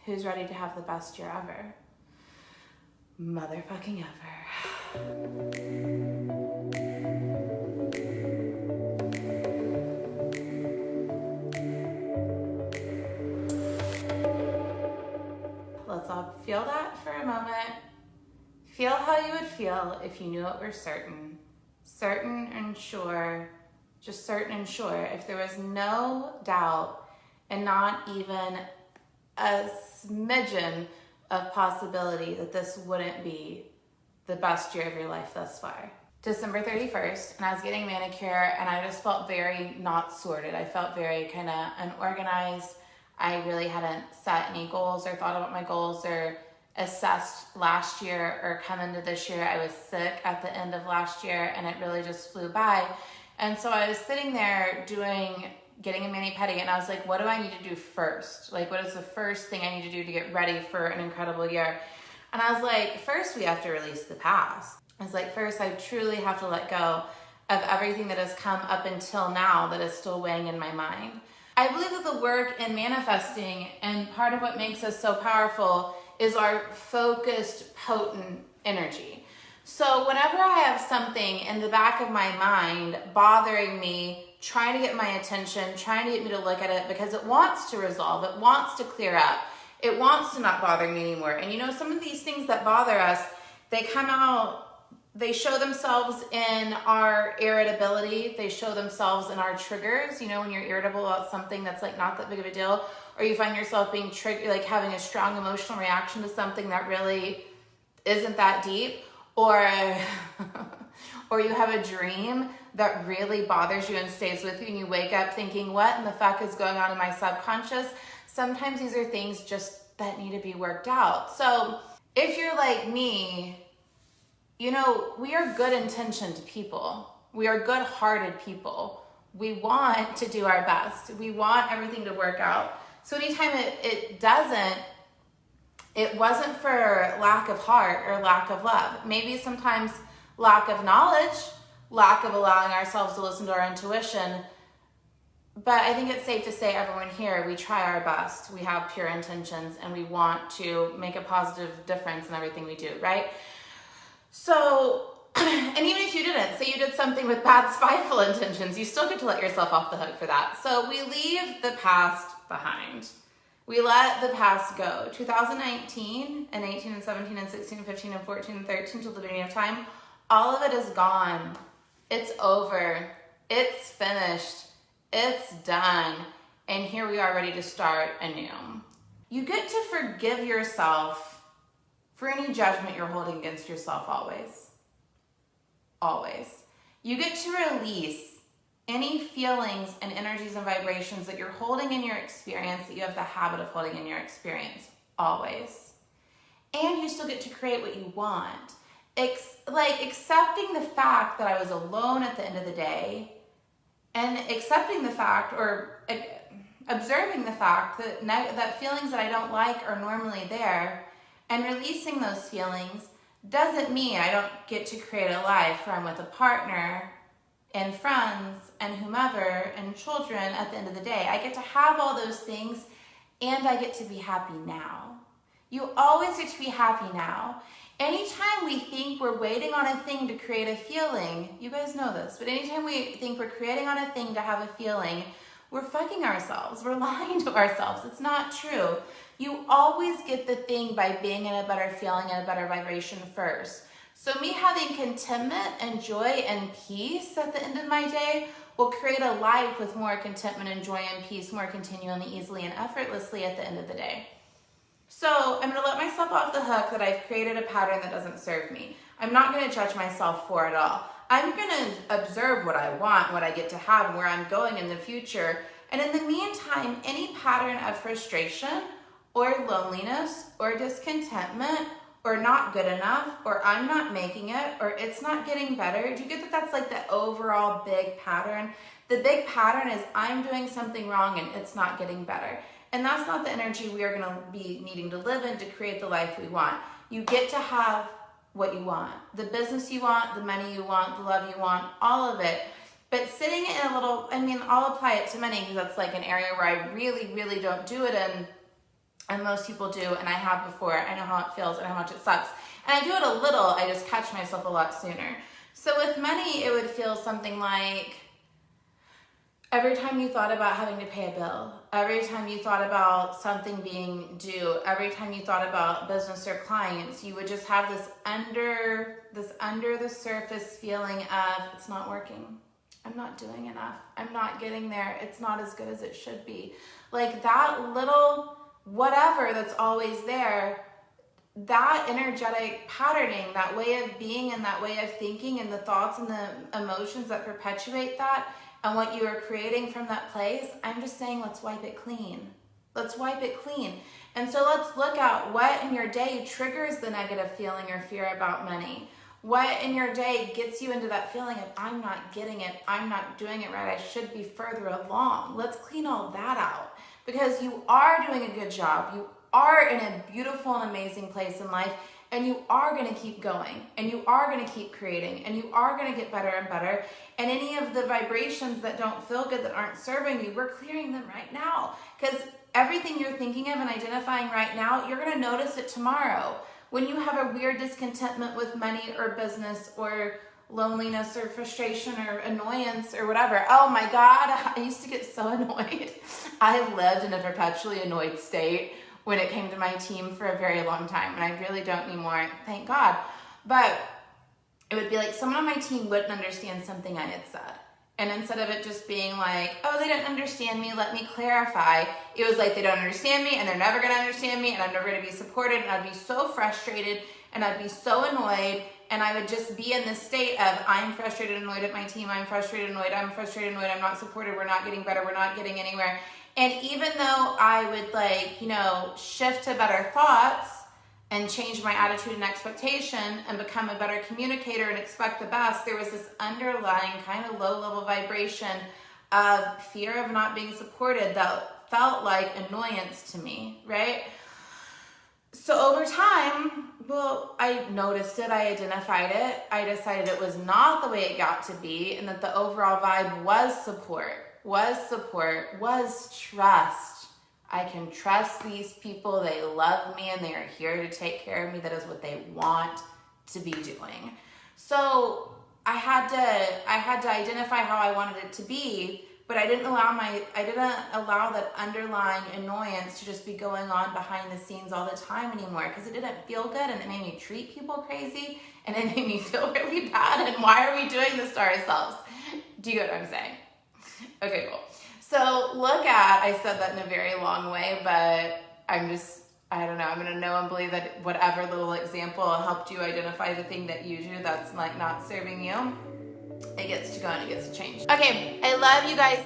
Who's ready to have the best year ever? Motherfucking ever. Let's all feel that for a moment. Feel how you would feel if you knew it were certain. Certain and sure, just certain and sure. If there was no doubt and not even a smidgen of possibility that this wouldn't be the best year of your life thus far. December 31st, and I was getting a manicure, and I just felt very not sorted. I felt very kind of unorganized. I really hadn't set any goals or thought about my goals or assessed last year or come into this year. I was sick at the end of last year, and it really just flew by. And so I was sitting there getting a mani-pedi, and I was like, what do I need to do first? Like, what is the first thing I need to do to get ready for an incredible year? And I was like, first we have to release the past. I was like, first I truly have to let go of everything that has come up until now that is still weighing in my mind. I believe that the work in manifesting, and part of what makes us so powerful, is our focused, potent energy. So whenever I have something in the back of my mind bothering me, trying to get my attention, trying to get me to look at it because it wants to resolve, it wants to clear up, it wants to not bother me anymore. And you know, some of these things that bother us, they come out, they show themselves in our irritability, they show themselves in our triggers. You know, when you're irritable about something that's like not that big of a deal, or you find yourself being triggered, like having a strong emotional reaction to something that really isn't that deep, or you have a dream that really bothers you and stays with you, and you wake up thinking, what in the fuck is going on in my subconscious? Sometimes these are things just that need to be worked out. So if you're like me, you know, we are good intentioned people. We are good-hearted people. We want to do our best. We want everything to work out. So anytime it doesn't, it wasn't for lack of heart or lack of love. Maybe sometimes lack of knowledge, lack of allowing ourselves to listen to our intuition. But I think it's safe to say, everyone here, we try our best. We have pure intentions, and we want to make a positive difference in everything we do, right? So, and even if you didn't, say you did something with bad, spiteful intentions, you still get to let yourself off the hook for that. So we leave the past behind. We let the past go. 2019 and 18 and 17 and 16 and 15 and 14 and 13 till the beginning of time, all of it is gone. It's over. It's finished. It's done. And here we are ready to start anew. You get to forgive yourself for any judgment you're holding against yourself always. Always. You get to release any feelings and energies and vibrations that you're holding in your experience, that you have the habit of holding in your experience, always. And you still get to create what you want. Like accepting the fact that I was alone at the end of the day, and accepting the fact, or observing the fact that feelings that I don't like are normally there, and releasing those feelings doesn't mean I don't get to create a life where I'm with a partner and friends and whomever and children at the end of the day. I get to have all those things, and I get to be happy now. You always get to be happy now. Anytime we think we're waiting on a thing to create a feeling, you guys know this, but anytime we think we're creating on a thing to have a feeling, we're fucking ourselves. We're lying to ourselves. It's not true. You always get the thing by being in a better feeling and a better vibration first. So me having contentment and joy and peace at the end of my day will create a life with more contentment and joy and peace more continually, easily, and effortlessly at the end of the day. So I'm going to let myself off the hook that I've created a pattern that doesn't serve me. I'm not going to judge myself for it all. I'm going to observe what I want, what I get to have, and where I'm going in the future. And in the meantime, any pattern of frustration or loneliness or discontentment or not good enough or I'm not making it or it's not getting better, do you get that that's like the overall big pattern? The big pattern is I'm doing something wrong and it's not getting better. And that's not the energy we are going to be needing to live in to create the life we want. You get to have what you want. The business you want, the money you want, the love you want, all of it. But sitting in a little, I'll apply it to money because that's like an area where I really, really don't do it in. And most people do, and I have before. I know how it feels and how much it sucks. And I do it a little, I just catch myself a lot sooner. So with money, it would feel something like every time you thought about having to pay a bill, every time you thought about something being due, every time you thought about business or clients, you would just have this under the surface feeling of, it's not working. I'm not doing enough. I'm not getting there. It's not as good as it should be. Like that little whatever that's always there, that energetic patterning, that way of being and that way of thinking and the thoughts and the emotions that perpetuate that and what you are creating from that place, I'm just saying, let's wipe it clean. Let's wipe it clean. And so let's look at what in your day triggers the negative feeling or fear about money. What in your day gets you into that feeling of, I'm not getting it, I'm not doing it right, I should be further along. Let's clean all that out. Because you are doing a good job, you are in a beautiful and amazing place in life, and you are going to keep going, and you are going to keep creating, and you are going to get better and better. And any of the vibrations that don't feel good, that aren't serving you, we're clearing them right now. Because everything you're thinking of and identifying right now, you're going to notice it tomorrow. When you have a weird discontentment with money or business or loneliness or frustration or annoyance or whatever. Oh my God, I used to get so annoyed. I lived in a perpetually annoyed state when it came to my team for a very long time, and I really don't anymore, thank God. But it would be like someone on my team wouldn't understand something I had said. And instead of it just being like, oh, they didn't understand me, let me clarify, it was like they don't understand me and they're never gonna understand me and I'm never gonna be supported, and I'd be so frustrated and I'd be so annoyed, and I would just be in this state of, I'm frustrated, annoyed at my team, I'm frustrated, annoyed, I'm not supported, we're not getting better, we're not getting anywhere. And even though I would shift to better thoughts and change my attitude and expectation and become a better communicator and expect the best, there was this underlying kind of low-level vibration of fear of not being supported that felt like annoyance to me, right? So over time, well, I noticed it, I identified it, I decided it was not the way it got to be, and that the overall vibe was support, was trust. I can trust these people, they love me, and they are here to take care of me. That is what they want to be doing. So I had to identify how I wanted it to be, but I didn't allow that underlying annoyance to just be going on behind the scenes all the time anymore, because it didn't feel good, and it made me treat people crazy, and it made me feel really bad. And why are we doing this to ourselves? Do you get what I'm saying? Okay, cool. So I said that in a very long way, but I don't know, I'm going to know and believe that whatever little example helped you identify the thing that you do that's like not serving you, it gets to go and it gets to change. Okay, I love you guys.